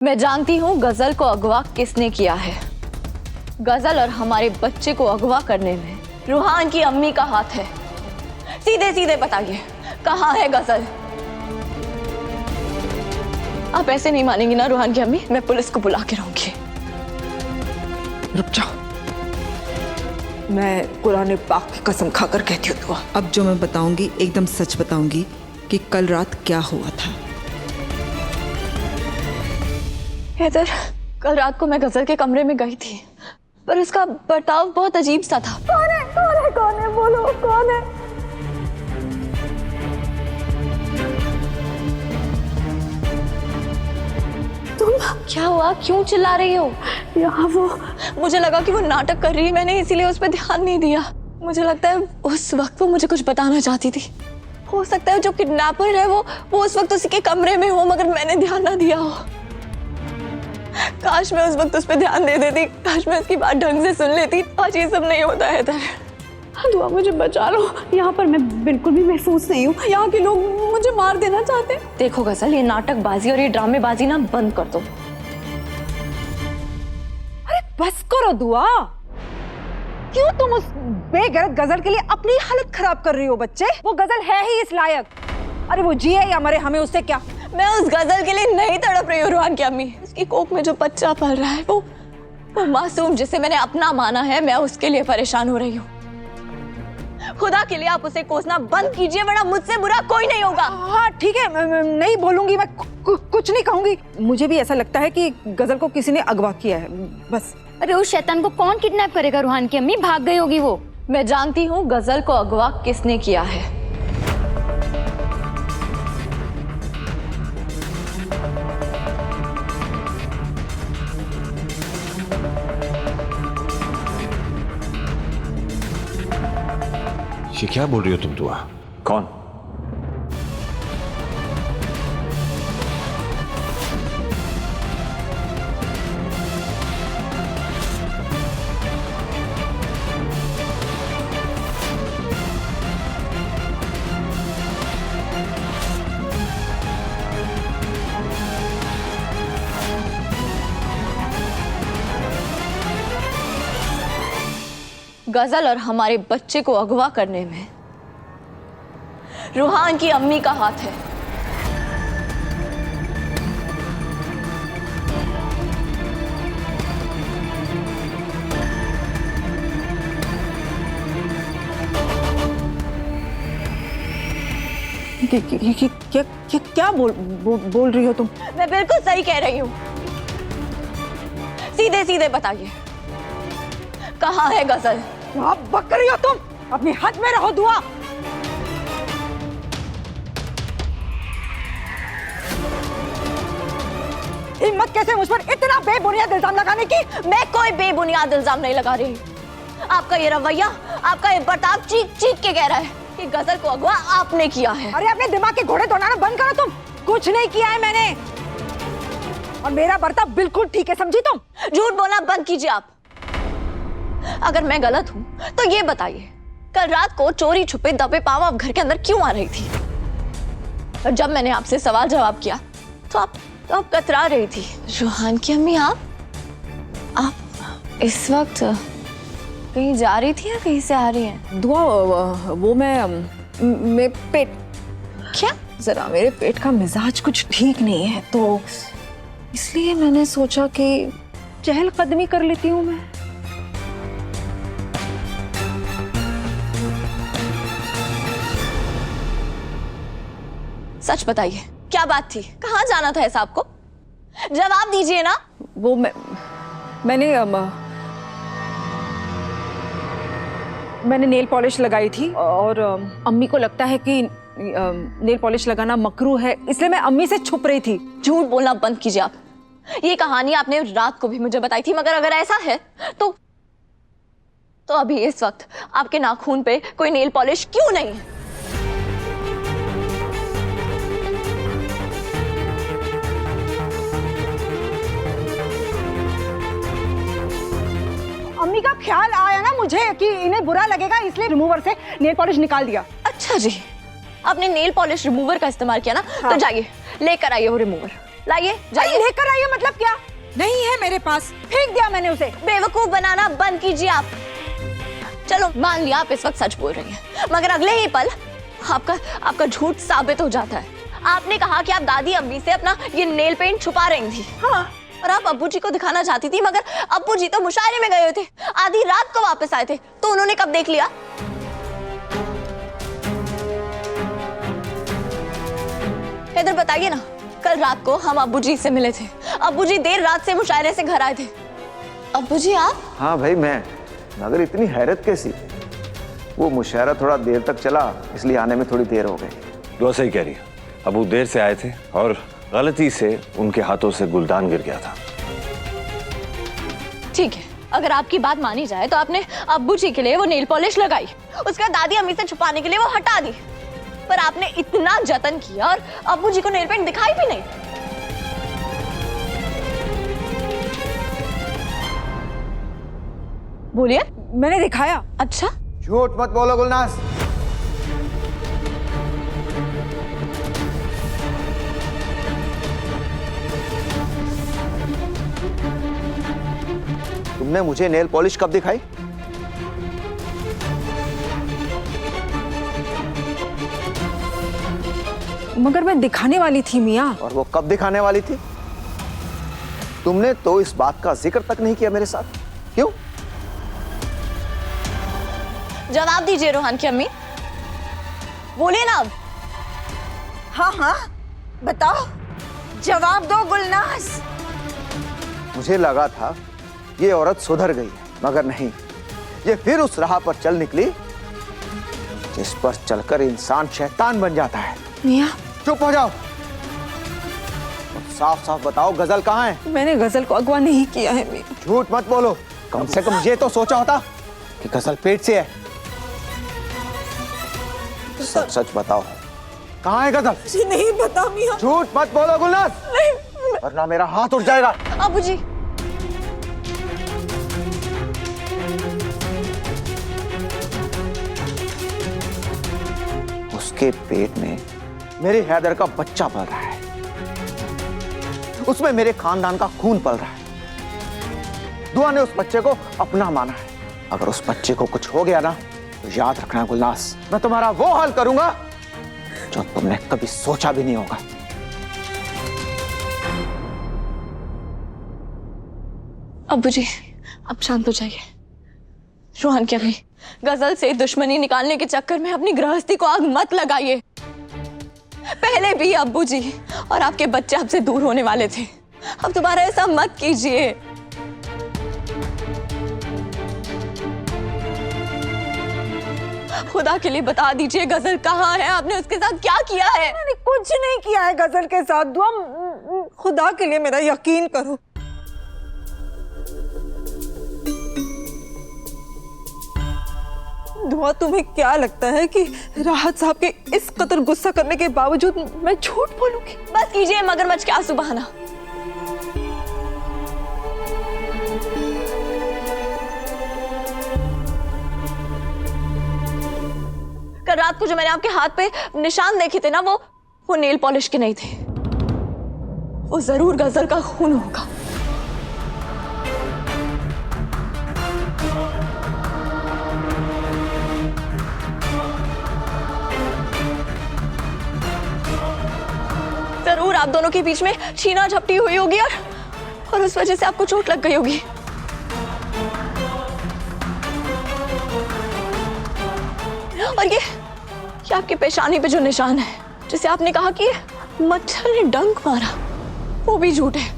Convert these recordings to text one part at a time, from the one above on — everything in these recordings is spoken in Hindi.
मैं जानती हूँ गजल को अगवा किसने किया है। गजल और हमारे बच्चे को अगवा करने में रूहान की अम्मी का हाथ है। सीधे सीधे बताइए, कहाँ है गजल? आप ऐसे नहीं मानेंगी ना रूहान की अम्मी, मैं पुलिस को बुला के रहूंगी। रुक जाओ, मैं कुरान पाक की कसम खाकर कहती हूँ दुआ। अब जो मैं बताऊंगी एकदम सच बताऊंगी कि कल रात क्या हुआ था। हैदर, कल रात को मैं गजल के कमरे में गई थी, पर उसका बर्ताव बहुत अजीब सा था। कौन है? कौन है? कौन है? बोलो, कौन है? तुम क्या हुआ? क्यों चिल्ला रही हो? यहाँ वो, मुझे लगा कि वो नाटक कर रही है, मैंने इसीलिए उस पर ध्यान नहीं दिया। मुझे लगता है उस वक्त वो मुझे कुछ बताना चाहती थी। हो सकता है जो किडनैपर है वो उस वक्त उसी के कमरे में हो, मगर मैंने ध्यान ना दिया हो। काश मैं उस वक्त उस पर ध्यान दे देती, काश मैं उसकी बात ढंग से सुन लेती। आज ये सब नहीं होता है। दुआ, मुझे बचा लो, यहाँ पर मैं बिल्कुल भी महफूज नहीं हूँ। यहाँ के लोग मुझे मार देना चाहते हैं। देखो गजल, ये नाटकबाजी और ये ड्रामेबाजी ना बंद कर दो। अरे बस करो दुआ, क्यों तुम उस बेगैरत गजल के लिए अपनी हालत खराब कर रही हो? बच्चे, वो गजल है ही इस लायक। अरे वो जिए या मरे, हमें उससे क्या? मैं उस गजल के लिए नहीं तड़प रही हूँ रूहान की अम्मी। उसकी कोख में जो बच्चा पल रहा है वो मासूम जिसे मैंने अपना माना है, मैं उसके लिए परेशान हो रही हूँ। खुदा के लिए आप उसे कोसना बंद कीजिए, वरना मुझसे बुरा कोई नहीं होगा। हाँ ठीक है, मैं नहीं बोलूंगी, मैं कुछ नहीं कहूंगी। मुझे भी ऐसा लगता है कि गजल को किसी ने अगवा किया है, बस। अरे उस शैतान को कौन किडनैप करेगा? रूहान की अम्मी भाग गई होगी वो। मैं जानती हूँ गजल को अगवा किसने किया है। ये क्या बोल रही हो तुम दुआ? कौन? गजल और हमारे बच्चे को अगवा करने में रूहान की अम्मी का हाथ है। क्या बोल रही हो तुम? मैं बिल्कुल सही कह रही हूँ। सीधे सीधे बताइए, कहाँ है गजल? आप बक रही हो तुम, अपनी हद में रहो दुआ। हिम्मत कैसे मुझ पर इतना बेबुनियाद इल्जाम लगाने की? मैं कोई बेबुनियाद इल्जाम नहीं लगा रही। आपका ये रवैया, आपका ये बर्ताव चीख चीख के कह रहा है कि गजल को अगवा आपने किया है। अरे अपने दिमाग के घोड़े दौड़ाना बंद करो तुम। कुछ नहीं किया है मैंने, और मेरा बर्ताव बिल्कुल ठीक है, समझी तुम? झूठ बोलना बंद कीजिए आप। अगर मैं गलत हूं तो ये बताइए, कल रात को चोरी छुपे दबे पांव आप घर के अंदर क्यों आ रही थी? और जब मैंने आपसे सवाल जवाब किया तो आप कतरा रही थी। रूहान की अम्मी, आप इस वक्त कहीं जा रही थी या कहीं से आ रही हैं? दुआ, वो मैं पेट, क्या? जरा मेरे पेट का मिजाज कुछ ठीक नहीं है, तो इसलिए मैंने सोचा कि चहलकदमी कर लेती हूँ मैं। सच बताइए, क्या बात थी? कहाँ जाना था ऐसा आपको? जवाब दीजिए ना। वो मैंने नेल पॉलिश लगाई थी, और अम्मी को लगता है कि नेल पॉलिश लगाना मकरूह है, इसलिए मैं अम्मी से छुप रही थी। झूठ बोलना बंद कीजिए आप। ये कहानी आपने रात को भी मुझे बताई थी, मगर अगर ऐसा है तो अभी इस वक्त आपके नाखून पे कोई नेल पॉलिश क्यों नहीं है? अम्मी का ख्याल आया ना मुझे कि इन्हें बुरा लगेगा, इसलिए रिमूवर से नेल पॉलिश निकाल दिया। अच्छा जी, आपने नेल पॉलिश रिमूवर का इस्तेमाल किया ना? हाँ। तो जाइए लेकर आइए वो रिमूवर। लाइए अरे जाइए। लेकर आइए मतलब क्या? नहीं है मेरे पास। फेंक दिया मैंने उसे। बेवकूफ बनाना बंद कीजिए आप। चलो मान लिया आप इस वक्त सच बोल रही हैं, मगर अगले ही पल आपका झूठ साबित हो जाता है। आपने कहा कि आप दादी अम्मी से अपना ये नेल पेंट छुपा रही थी। हाँ, और आप अब्बू जी को दिखाना चाहती थी, मगर अब्बू जी तो मुशायरे में गए हुए थे, आधी रात को वापस आए थे, तो उन्होंने कब देख लिया? इधर बताइए ना, कल रात को हम अब्बू जी से मिले थे, अब्बू जी देर रात से मुशायरे से घर आए थे। अब्बू जी आप? हाँ भाई मैं, मगर इतनी हैरत कैसी? वो मुशायरा थोड़ा देर तक चला, इसलिए आने में थोड़ी देर हो गई। दुआ सही कह रही है। अबू देर से आए थे और गलती से उनके हाथों से गुलदान गिर गया था। ठीक है, अगर आपकी बात मानी जाए तो आपने अब्बू जी के लिए वो नेल पॉलिश लगाई, उसके बाद दादी अम्मी से छुपाने के लिए वो हटा दी, पर आपने इतना जतन किया और अब्बू जी को नेल पेंट दिखाई भी नहीं। बोलिए। मैंने दिखाया। अच्छा, झूठ मत बोलो गुलनाज। तुमने मुझे नेल पॉलिश कब दिखाई? मगर मैं दिखाने वाली थी मियाँ। और वो कब दिखाने वाली थी? तुमने तो इस बात का जिक्र तक नहीं किया मेरे साथ। क्यों? जवाब दीजिए रोहान की अम्मी, बोलिए ना अब। हाँ हाँ बताओ, जवाब दो गुलनाज। मुझे लगा था ये औरत सुधर गई है, मगर नहीं, ये फिर उस राह पर चल निकली जिस पर चलकर इंसान शैतान बन जाता है। मियाँ चुप हो जाओ। साफ साफ बताओ, गजल कहाँ है? मैंने गजल को अगवा नहीं किया है मियाँ। झूठ मत बोलो, कम से कम ये तो सोचा होता कि गजल पेट से है। सच सच बताओ, कहाँ है गजल? मुझे नहीं पता मियाँ। झूठ मत बोलो गुलनाज, वरना मेरा हाथ उठ जाएगा। अब्बू जी, उसके पेट में मेरे हैदर का बच्चा पल रहा है, उसमें मेरे खानदान का खून पल रहा है। दुआ ने उस बच्चे को अपना माना है। अगर उस बच्चे को कुछ हो गया ना, तो याद रखना गुलनाज, मैं तुम्हारा वो हाल करूंगा जो तुमने कभी सोचा भी नहीं होगा। अब्बू जी आप शांत हो जाइए। रोहान की अम्मी, गजल से दुश्मनी निकालने के चक्कर में अपनी गृहस्थी को आग मत लगाइए। पहले भी अब्बू जी और आपके बच्चे आपसे दूर होने वाले थे, अब दोबारा ऐसा मत कीजिए। खुदा के लिए बता दीजिए, गजल कहाँ है? आपने उसके साथ क्या किया है? मैंने कुछ नहीं किया है गजल के साथ। दुआ, खुदा के लिए मेरा यकीन करो। दुआ, तुम्हें क्या लगता है कि राहत साहब के इस कदर गुस्सा करने के बावजूद मैं झूठ बोलूंगी? बस कीजिए मगरमच्छ के आंसू बहाना। कल रात को जो मैंने आपके हाथ पे निशान देखे थे ना, वो नेल पॉलिश के नहीं थे, वो जरूर गजल का खून होगा। जरूर आप दोनों के बीच में छीना झपटी हुई होगी और उस वजह से आपको चोट लग गई होगी। और ये आपकी पेशानी पे जो निशान है, जिसे आपने कहा कि मच्छर ने डंक मारा, वो भी झूठ है।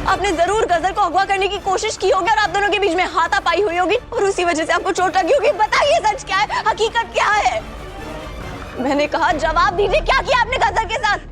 आपने जरूर गजल को अगवा करने की कोशिश की होगी और आप दोनों के बीच में हाथापाई हुई होगी और उसी वजह से आपको चोट लगी होगी। बताइए सच क्या है, हकीकत क्या है? मैंने कहा जवाब दीजिए, क्या किया आपने गजल के साथ?